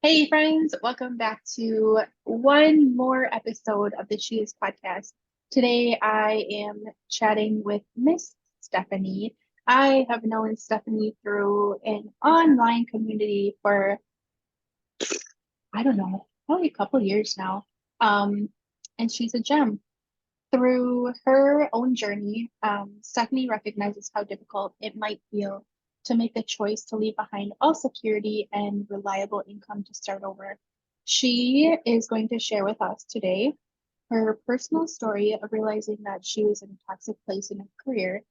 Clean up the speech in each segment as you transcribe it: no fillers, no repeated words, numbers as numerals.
Hey friends, welcome back to one more episode of the She Is podcast. Today I am chatting with Miss Stephanie. I have known Stephanie through an online community for, I don't know, probably a couple years now. Um, and she's a gem. Through her own journey, Stephanie recognizes how difficult it might feel to make the choice to leave behind all security and reliable income to start over. She is going to share with us today her personal story of realizing that she was in a toxic place in her career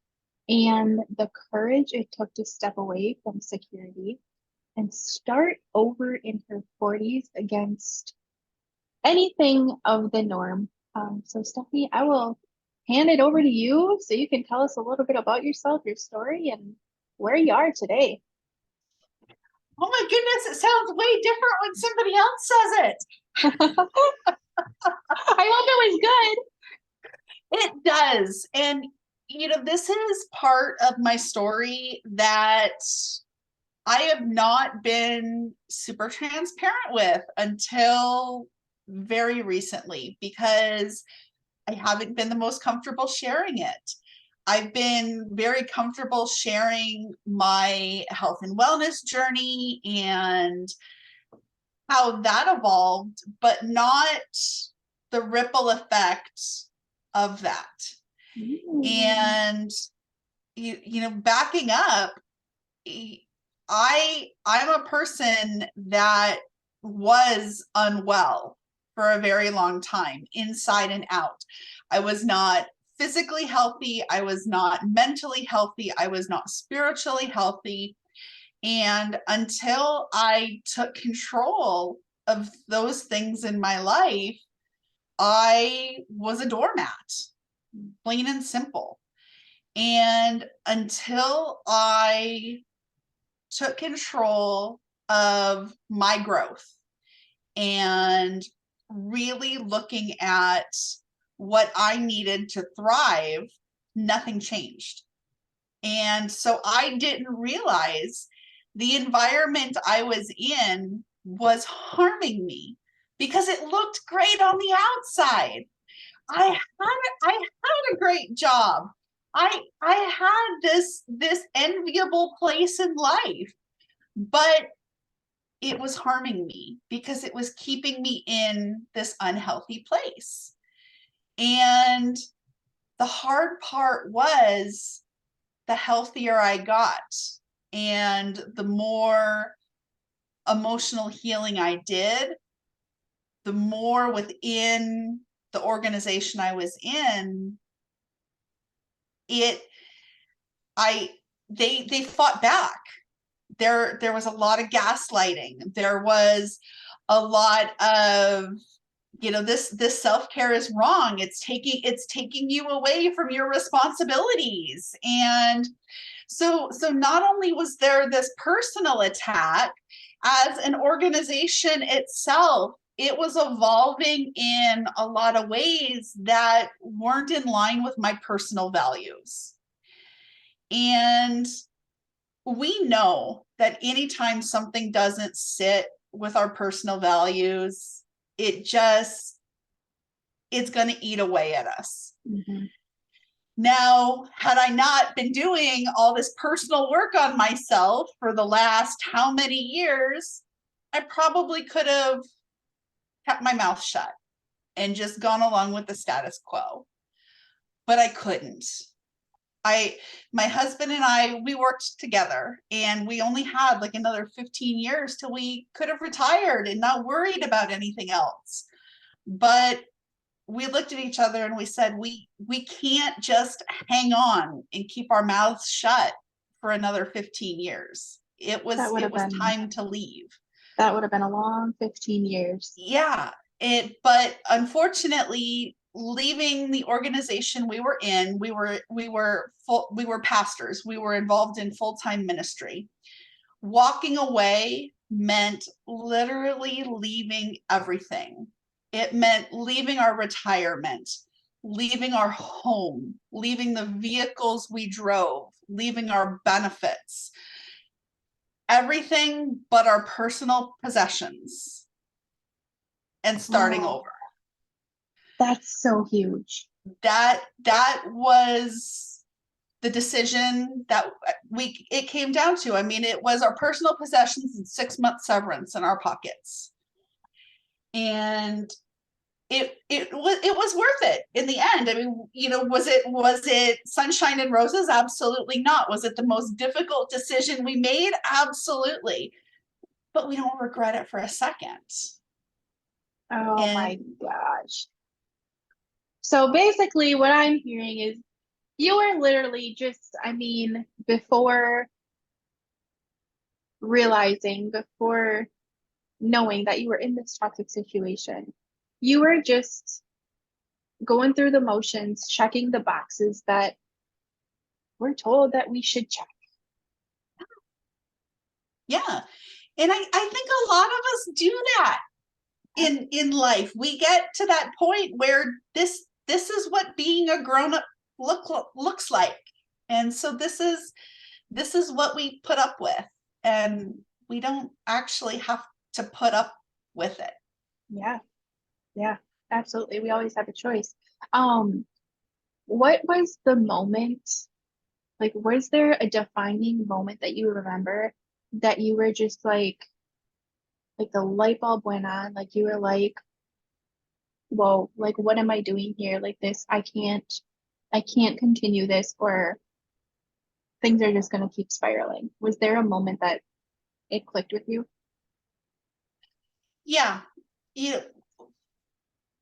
and the courage it took to step away from security and start over in her 40s against anything of the norm. So, Stephanie, I will hand it over to you so you can tell us a little bit about yourself, your story, and where you are today. Oh my goodness, it sounds way different when somebody else says it. I hope it was good. It does. And, this is part of my story that I have not been super transparent with until very recently because I haven't been the most comfortable sharing it. I've been very comfortable sharing my health and wellness journey and how that evolved, but not the ripple effect of that. Mm. And backing up, I'm a person that was unwell for a very long time, inside and out. I was not physically healthy, I was not mentally healthy, I was not spiritually healthy. And until I took control of those things in my life, I was a doormat, plain and simple. And until I took control of my growth and really looking at what I needed to thrive, nothing changed. And so I didn't realize the environment I was in was harming me because it looked great on the outside. I had a great job. I had this enviable place in life, but it was harming me because it was keeping me in this unhealthy place. And the hard part was the healthier I got and the more emotional healing I did, the more within the organization I was in, it I they fought back. There was a lot of gaslighting. There was a lot of this self-care is wrong. It's taking you away from your responsibilities. And so not only was there this personal attack, as an organization itself, it was evolving in a lot of ways that weren't in line with my personal values. And we know that anytime something doesn't sit with our personal values, it's going to eat away at us. Mm-hmm. Now, had I not been doing all this personal work on myself for the last how many years, I probably could have kept my mouth shut and just gone along with the status quo. But I couldn't. My husband and I, we worked together and we only had like another 15 years till we could have retired and not worried about anything else. But we looked at each other and we said, we can't just hang on and keep our mouths shut for another 15 years. It That was would it have was been time to leave. that would have been a long 15 years. Yeah. But unfortunately, leaving the organization we were in, we were pastors. We were involved in full-time ministry. Walking away meant literally leaving everything. It meant leaving our retirement, leaving our home, leaving the vehicles we drove, leaving our benefits, everything but our personal possessions and starting Oh, over. that's so huge. That was the decision that it came down to. I mean, it was our personal possessions and 6 month severance in our pockets. And it was worth it in the end. I mean, was it sunshine and roses? Absolutely not. Was it the most difficult decision we made? Absolutely. But we don't regret it for a second. Oh And my gosh. So basically, what I'm hearing is you were literally just, I mean, before realizing, before knowing that you were in this toxic situation, you were just going through the motions, checking the boxes that we're told that we should check. yeah. And I think a lot of us do that in life. We get to that point where this is what being a grown-up looks like. And so this is what we put up with. And we don't actually have to put up with it. Yeah, yeah, absolutely. We always have a choice. Um, what was the moment, like, was there a defining moment that you remember that you were just like the light bulb went on, like you were like, whoa, like what am I doing here? Like this, I can't continue this, or things are just gonna keep spiraling. Was there a moment that it clicked with you? Yeah. You know,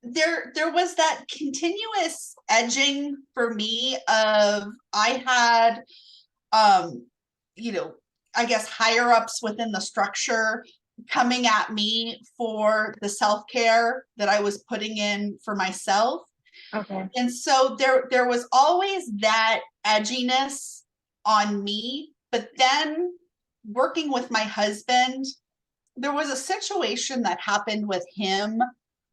there was that continuous edging for me of I had um you know I guess higher ups within the structure coming at me for the self-care that I was putting in for myself. Okay. And so there was always that edginess on me. But then working with my husband, there was a situation that happened with him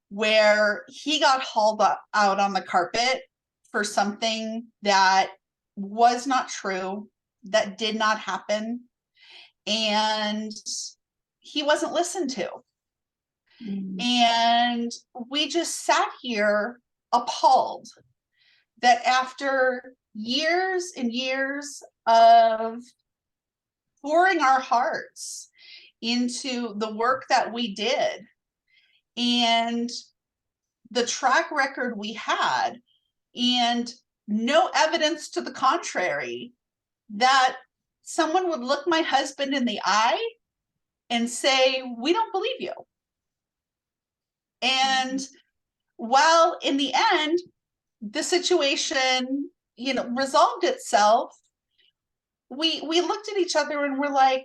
where he got hauled out on the carpet for something that was not true, that did not happen, and he wasn't listened to. Mm, And we just sat here appalled that after years and years of pouring our hearts into the work that we did and the track record we had, and no evidence to the contrary, that someone would look my husband in the eye and say, "We don't believe you." And mm, while in the end, the situation, resolved itself, we looked at each other and we're like,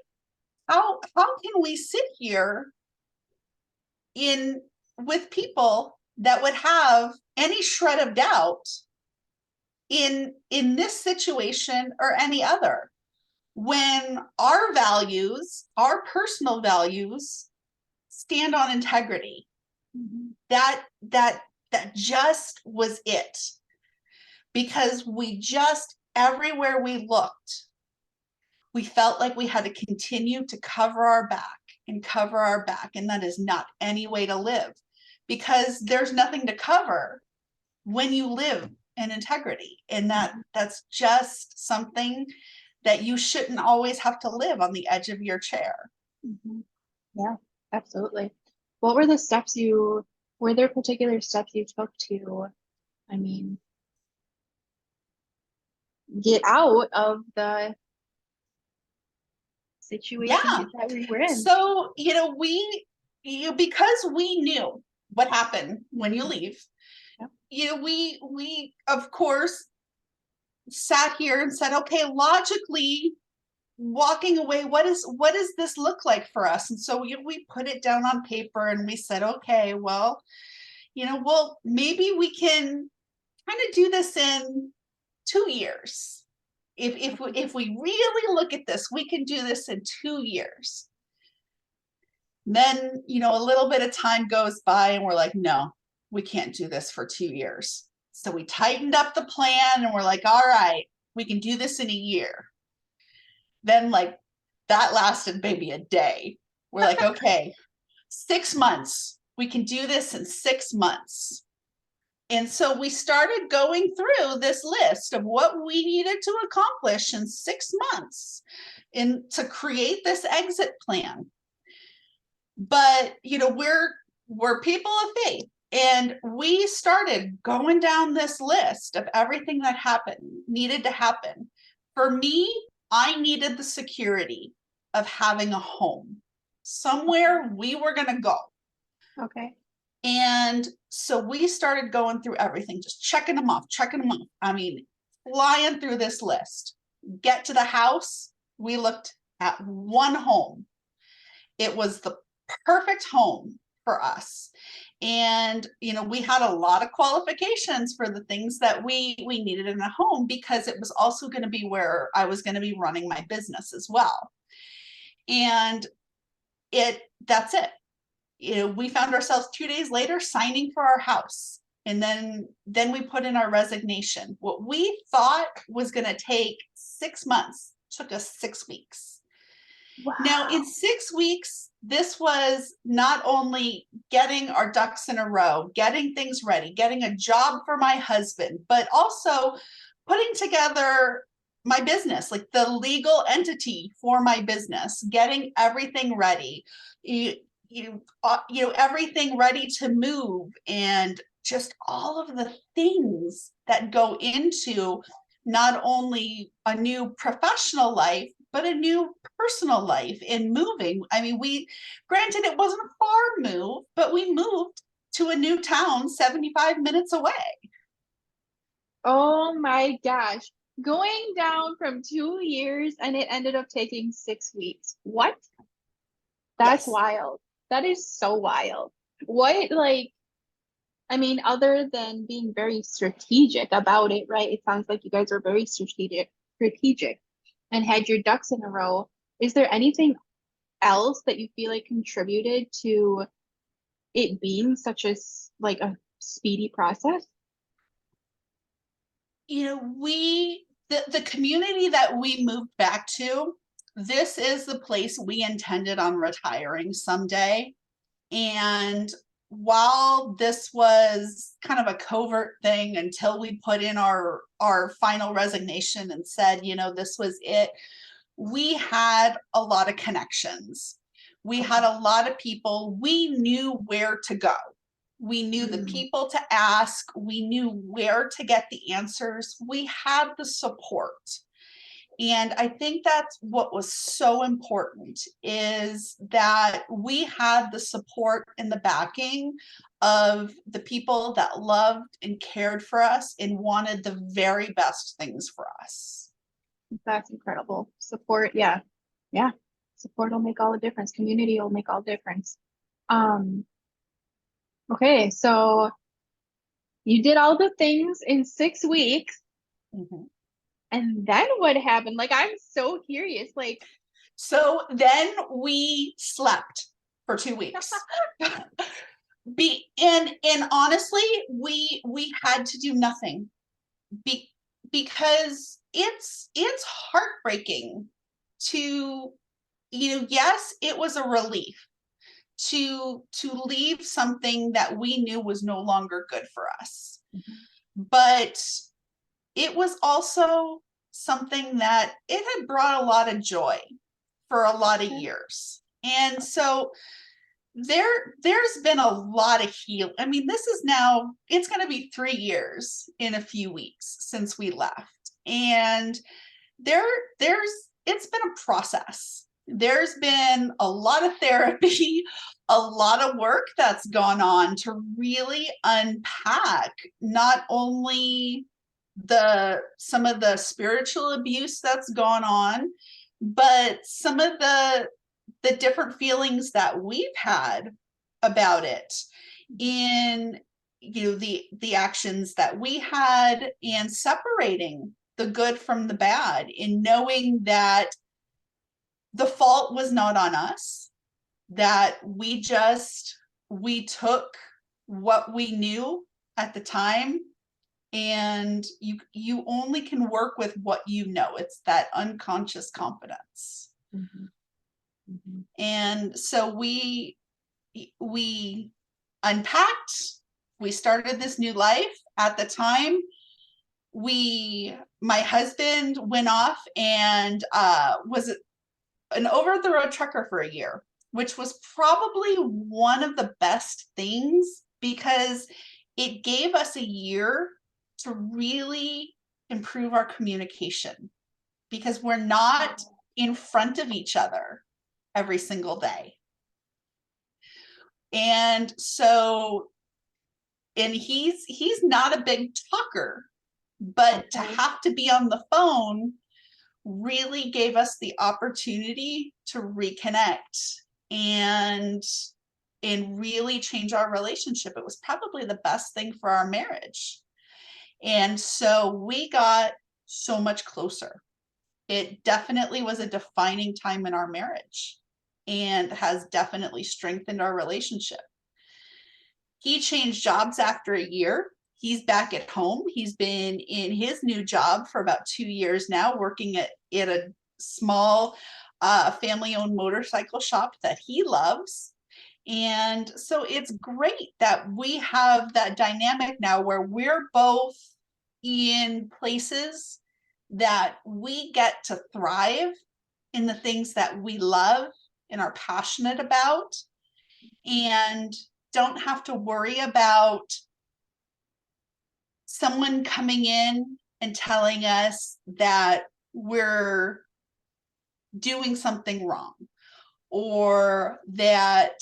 how can we sit here in with people that would have any shred of doubt in this situation or any other, when our values, our personal values, stand on integrity? mhm, That just was it. Because we just, everywhere we looked, we felt like we had to continue to cover our back and cover our back, and that is not any way to live, because there's nothing to cover when you live in integrity. And mhm, that's just something that you shouldn't always have to live on the edge of your chair. mhm. Yeah, absolutely. What were the steps were there particular steps you took to, I mean, get out of the situation Yeah. that we were in? So, because we knew what happened when you leave, Yep. we of course sat here and said, okay, logically walking away, what does this look like for us? And so we put it down on paper and we said, okay, well, maybe we can kind of do this in 2 years. If we really look at this, we can do this in 2 years. Then, a little bit of time goes by and we're like, no, we can't do this for 2 years. So we tightened up the plan and we're like, all right, we can do this in a year. Then, like, that lasted maybe a day. We're like, okay, 6 months. We can do this in 6 months. And so we started going through this list of what we needed to accomplish in 6 months and to create this exit plan. But we're people of faith, and we started going down this list of everything that needed to happen. For me, I needed the security of having a home, somewhere we were going to go. Okay. And so we started going through everything, just checking them off. I mean, flying through this list. Get to the house, we looked at one home. It was the perfect home for us. And, we had a lot of qualifications for the things that we needed in a home, because it was also going to be where I was going to be running my business as well. And that's it. We found ourselves 2 days later signing for our house. And then we put in our resignation. What we thought was going to take 6 months took us 6 weeks. Wow. Now, in 6 weeks, this was not only getting our ducks in a row, getting things ready, getting a job for my husband, but also putting together my business, like the legal entity for my business, getting everything ready, everything ready to move, and just all of the things that go into not only a new professional life, but a new personal life in moving. I mean, granted, it wasn't a far move, but we moved to a new town 75 minutes away. Oh my gosh. Going down from 2 years and it ended up taking 6 weeks. What? That's Yes. wild. That is so wild. What, like, I mean, other than being very strategic about it, right? It sounds like you guys are very strategic and had your ducks in a row. Is there anything else that you feel like contributed to it being such like a speedy process? The community that we moved back to, this is the place we intended on retiring someday. And while this was kind of a covert thing until we put in our final resignation and said, this was it, we had a lot of connections. We had a lot of people. We knew where to go. We knew the people to ask. We knew where to get the answers. We had the support. And I think that's what was so important, is that we had the support and the backing of the people that loved and cared for us and wanted the very best things for us. That's incredible. Support, yeah. Yeah. Support will make all the difference. Community will make all the difference. Um, okay, so you did all the things in 6 weeks, and then what happened? Like, I'm so curious. Like, so then we slept for 2 weeks. And honestly, we had to do nothing. Because it's heartbreaking to, yes, it was a relief to leave something that we knew was no longer good for us. But it was also something that it had brought a lot of joy for a lot of years. And so there's been a lot of healing. I mean, it's going to be 3 years in a few weeks since we left. And it's been a process. There's been a lot of therapy, a lot of work that's gone on to really unpack not only some of the spiritual abuse that's gone on, but some of the different feelings that we've had about it in the actions that we had, and separating the good from the bad, in knowing that the fault was not on us, that we took what we knew at the time. And you only can work with what you know. It's that unconscious confidence. And so we unpacked, we started this new life. At the time, my husband went off and was an over the road trucker for a year, which was probably one of the best things because it gave us a year to really improve our communication because we're not in front of each other every single day. And so, and he's not a big talker, but to have to be on the phone really gave us the opportunity to reconnect and really change our relationship. It was probably the best thing for our marriage. And so we got so much closer. It definitely was a defining time in our marriage and has definitely strengthened our relationship. He changed jobs after a year. He's back at home. He's been in his new job for about 2 years now, working at a small family-owned motorcycle shop that he loves. And so it's great that we have that dynamic now where we're both in places that we get to thrive in the things that we love and are passionate about, and don't have to worry about someone coming in and telling us that we're doing something wrong, or that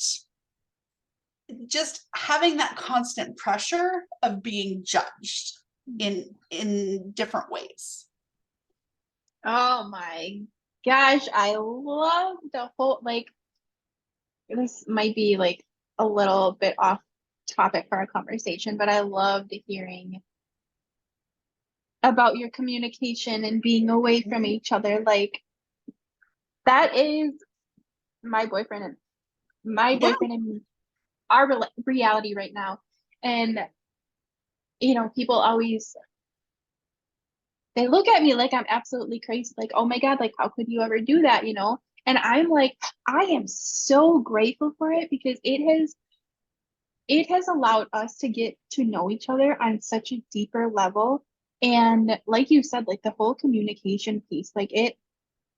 just having that constant pressure of being judged in different ways. Oh my gosh, I love the whole, like, this might be like a little bit off topic for our conversation, but I loved hearing about your communication and being away from each other. Like, that is my boyfriend and Yeah. our reality right now. And people always, they look at me like I'm absolutely crazy, like, oh my God, like, how could you ever do that, and I'm like, I am so grateful for it because it has allowed us to get to know each other on such a deeper level. And like you said, like, the whole communication piece, like,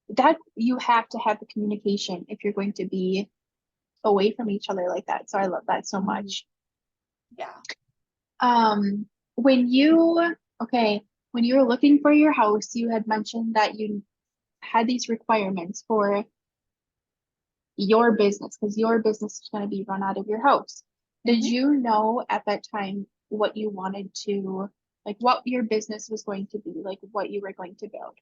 that you have to have the communication if you're going to be away from each other like that. So I love that so much. Yeah. Um, when you, okay, when you were looking for your house, you had mentioned that you had these requirements for your business because your business is going to be run out of your house. Did you know at that time what you wanted to, like, what your business was going to be, like, what you were going to build?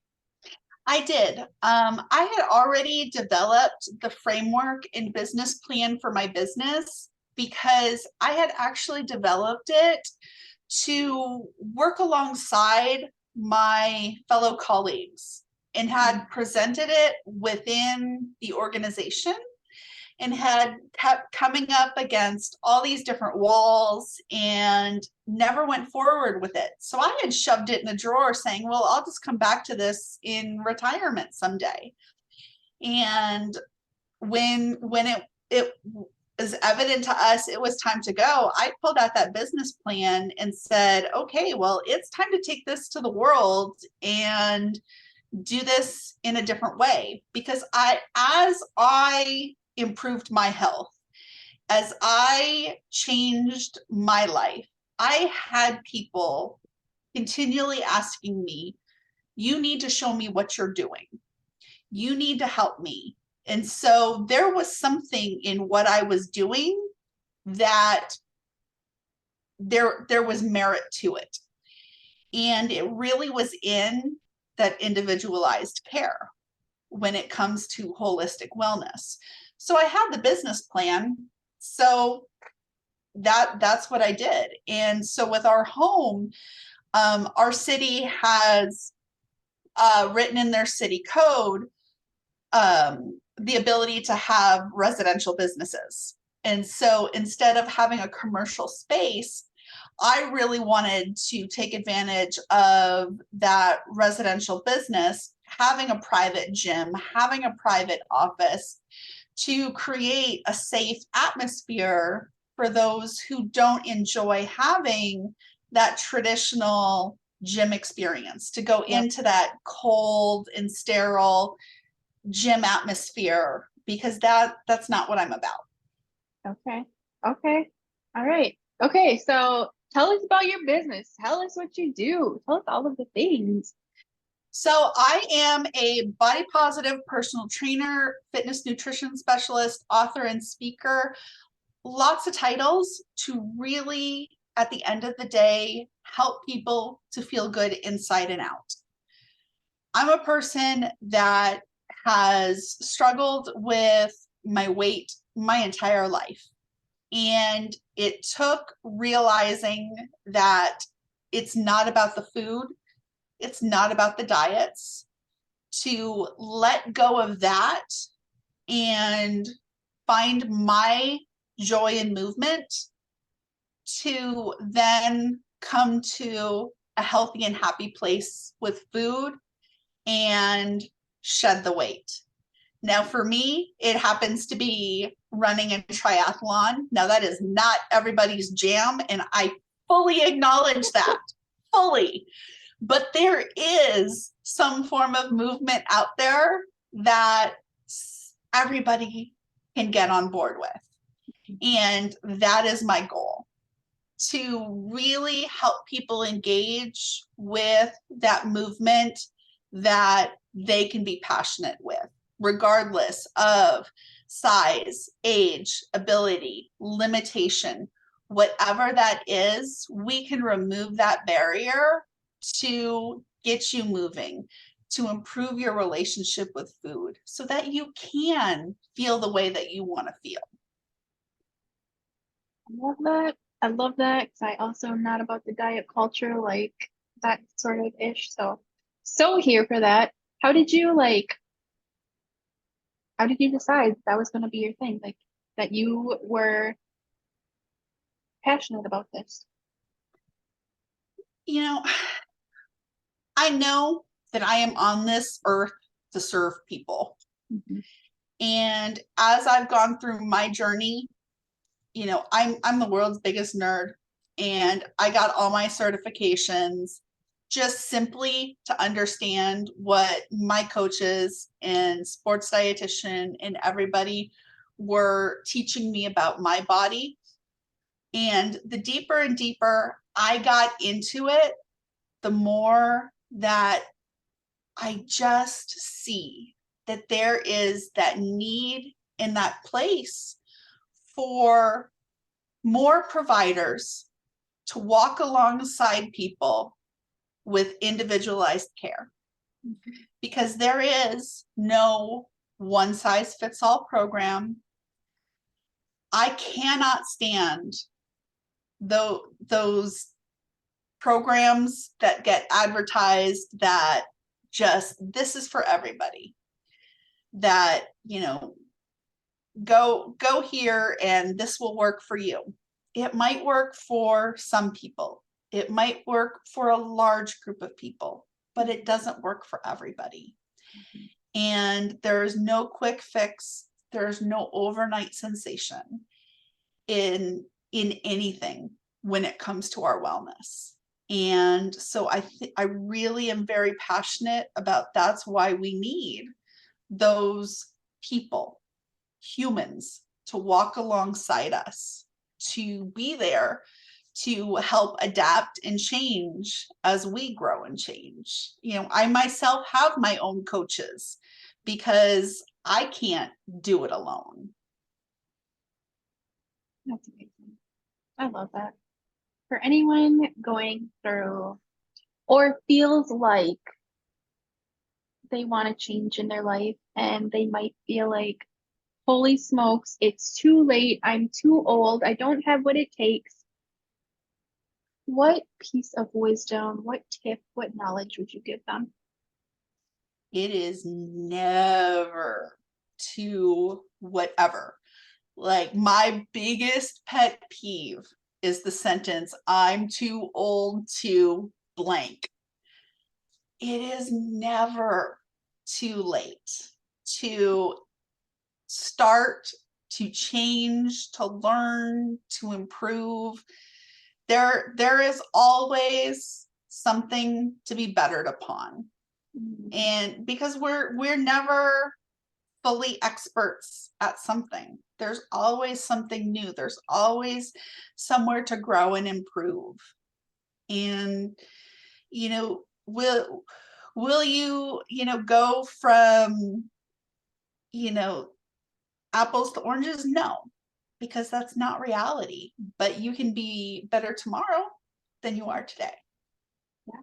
I did. I had already developed the framework and business plan for my business because I had actually developed it to work alongside my fellow colleagues and had presented it within the organization and had kept coming up against all these different walls and never went forward with it. So I had shoved it in a drawer saying, well, I'll just come back to this in retirement someday. And when it was evident to us it was time to go, I pulled out that business plan and said, okay, well, it's time to take this to the world and do this in a different way. Because as I improved my health, as I changed my life, I had people continually asking me, you need to show me what you're doing. You need to help me. And so there was something in what I was doing that there was merit to it. And it really was in that individualized care when it comes to holistic wellness. So I had the business plan. So that's what I did. And so with our home, our city has written in their city code the ability to have residential businesses. And so instead of having a commercial space, I really wanted to take advantage of that residential business, having a private gym, having a private office, to create a safe atmosphere for those who don't enjoy having that traditional gym experience, to go Yep. into that cold and sterile gym atmosphere, because that's not what I'm about. Okay. Okay. All right. Okay. So tell us about your business. Tell us what you do. Tell us all of the things. So I am a body positive personal trainer, fitness nutrition specialist, author, and speaker. Lots of titles to really, at the end of the day, help people to feel good inside and out. I'm a person that has struggled with my weight my entire life. And it took realizing that it's not about the food, it's not about the diets, to let go of that and find my joy in movement, to then come to a healthy and happy place with food and shed the weight. Now, for me, it happens to be running a triathlon. Now, that is not everybody's jam, and I fully acknowledge that, fully. But there is some form of movement out there that everybody can get on board with. And that is my goal, to really help people engage with that movement that they can be passionate with, regardless of size, age, ability, limitation, whatever that is. We can remove that barrier to get you moving, to improve your relationship with food so that you can feel the way that you want to feel. I love that. I love that because I also am not about the diet culture, like that sort of ish. So here for that. How did you like, how did you decide that was going to be your thing? Like that you were passionate about this? You know, I know that I am on this earth to serve people. Mhm. And as I've gone through my journey, I'm the world's biggest nerd, and I got all my certifications just simply to understand what my coaches and sports dietitian and everybody were teaching me about my body. And the deeper and deeper I got into it, the more that I just see that there is that need in that place for more providers to walk alongside people with individualized care, because there is no one size fits all program. I cannot stand those programs that get advertised that just this is for everybody, that go here and this will work for you. It might work for some people, it might work for a large group of people, but it doesn't work for everybody. And there's no quick fix, there's no overnight sensation in anything when it comes to our wellness. And so I really am very passionate about, that's why we need those people, humans, to walk alongside us, to be there to help adapt and change as we grow and change. I myself have my own coaches because I can't do it alone. That's amazing. I love that. For anyone going through or feels like they want to change in their life and they might feel like, holy smokes, it's too late. I'm too old. I don't have what it takes. What piece of wisdom, what tip, what knowledge would you give them? It is never too whatever. Like, my biggest pet peeve is the sentence, I'm too old to blank. It is never too late to start to change, to learn, to improve, there is always something to be bettered upon. And because we're never fully experts at something, there's always something new, there's always somewhere to grow and improve. And will you go from apples to oranges? No, because that's not reality, but you can be better tomorrow than you are today. Yeah,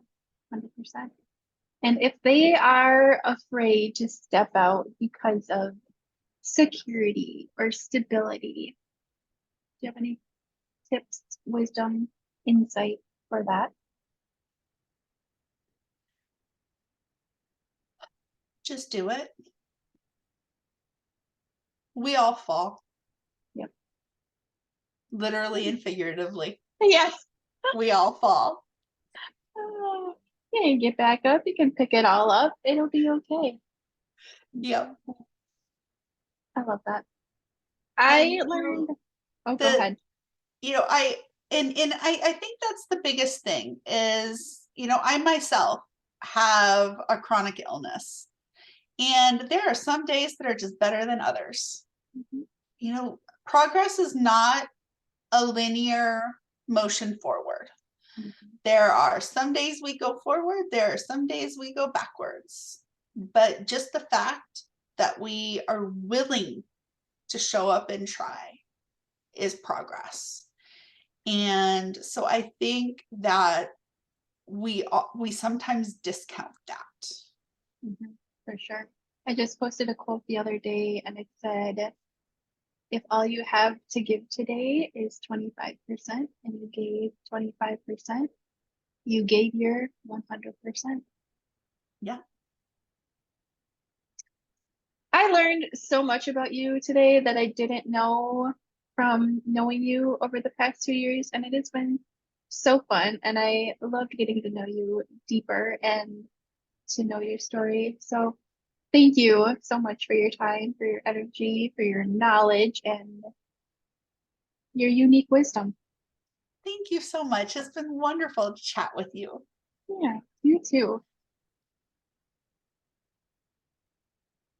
100%. And if they are afraid to step out because of security or stability, do you have any tips, wisdom, insight for that? Just do it. We all fall. Yep. Literally and figuratively. Yes. We all fall. Yeah, you get back up, you can pick it all up, it'll be okay. Yep. I love that. And I learned, oh, go ahead. I think that's the biggest thing is, I myself have a chronic illness, and there are some days that are just better than others. Mhm. Progress is not a linear motion forward. Mhm. There are some days we go forward, there are some days we go backwards. But just the fact that we are willing to show up and try is progress. And so I think that we sometimes discount that. For sure. I just posted a quote the other day and it said, if all you have to give today is 25% and you gave 25%, you gave your 100%. Yeah. I learned so much about you today that I didn't know from knowing you over the past 2 years, and it has been so fun. And I loved getting to know you deeper and to know your story. So thank you so much for your time, for your energy, for your knowledge, and your unique wisdom. Thank you so much. It's been wonderful to chat with you. Yeah, you too.